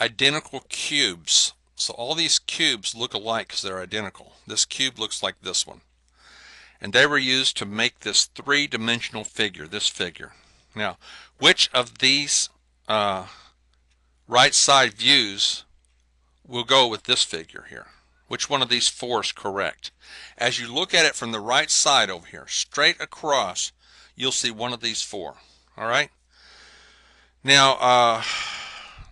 identical cubes. So all these cubes look alike because they're identical. This cube looks like this one. And they were used to make this three-dimensional figure, this figure. Now, which of these right side views will go with this figure here? Which one of these four is correct? As you look at it from the right side over here, straight across, you'll see one of these four. All right? Now,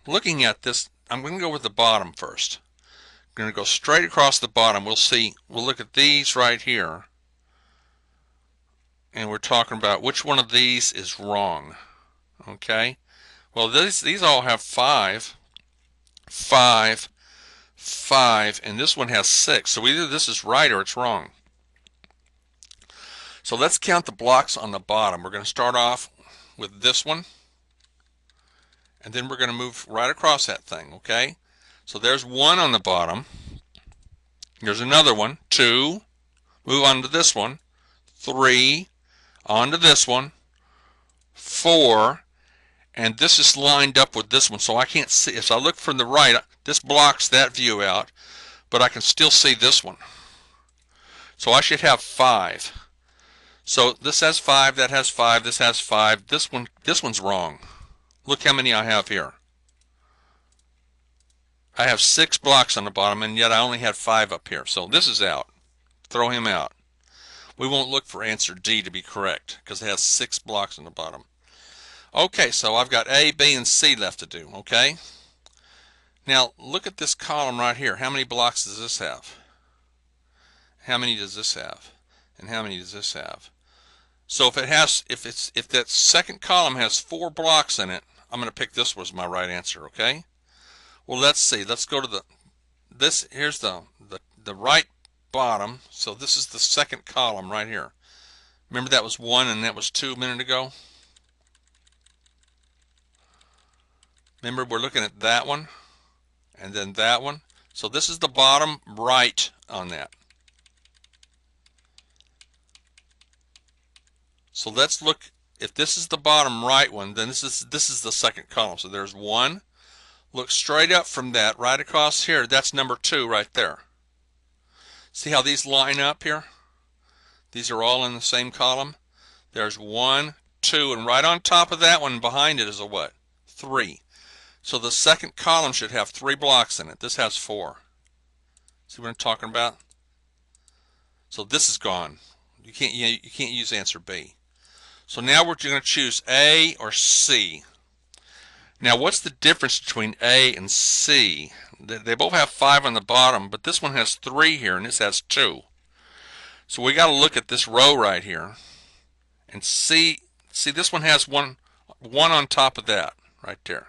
looking at this, I'm going to go with the bottom first. I'm going to go straight across the bottom. We'll look at these right here. And we're talking about which one of these is wrong. Okay? Well, these all have 5, 5, 5, and this one has 6. So either this is right or it's wrong. So let's count the blocks on the bottom. We're going to start off with this one, and then we're going to move right across that thing, okay? So there's 1 on the bottom. There's another one, 2. Move on to this one, 3. On to this one, 4. And this is lined up with this one, so I can't see. If I look from the right, this blocks that view out, but I can still see this one. So I should have 5. So this has 5, that has 5, this has 5. This one's wrong. Look how many I have here. I have 6 blocks on the bottom, and yet I only had 5 up here. So this is out. Throw him out. We won't look for answer D to be correct because it has 6 blocks on the bottom. Okay, so I've got A, B, and C left to do, okay? Now, look at this column right here. How many blocks does this have? How many does this have? And how many does this have? So if that second column has 4 blocks in it, I'm going to pick this was my right answer, okay? Well, let's see. Let's go to here's the right bottom. So this is the second column right here. Remember that was 1 and that was 2 a minute ago? Remember, we're looking at that one and then that one. So this is the bottom right on that. So let's look. If this is the bottom right one, then this is the second column. So there's 1. Look straight up from that, right across here. That's number 2 right there. See how these line up here? These are all in the same column. There's 1, 2, and right on top of that one behind it is a what? 3. So the second column should have 3 blocks in it. This has 4. See what I'm talking about? So this is gone. You can't use answer B. So now we're going to choose A or C. Now what's the difference between A and C? They both have 5 on the bottom, but this one has 3 here and this has 2. So we got to look at this row right here and see this one has one on top of that right there.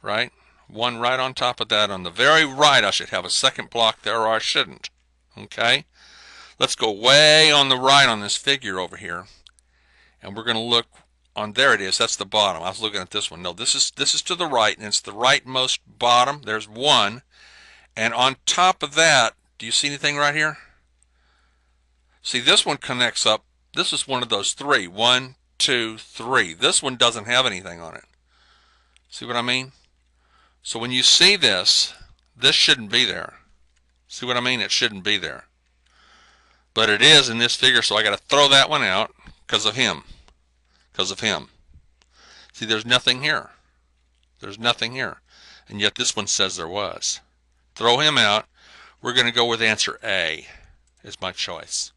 Right? 1 right on top of that. On the very right I should have a second block there, or I shouldn't. Okay? Let's go way on the right on this figure over here. And we're going to look on, there it is, that's the bottom. I was looking at this one. No, this is to the right, and it's the rightmost bottom. There's 1. And on top of that, do you see anything right here? See, this one connects up. This is one of those 3. 1, 2, 3. This one doesn't have anything on it. See what I mean? So when you see this shouldn't be there. See what I mean? It shouldn't be there. But it is in this figure, so I got to throw that one out because of him. Because of him. See, there's nothing here. There's nothing here. And yet this one says there was. Throw him out. We're going to go with answer A is my choice.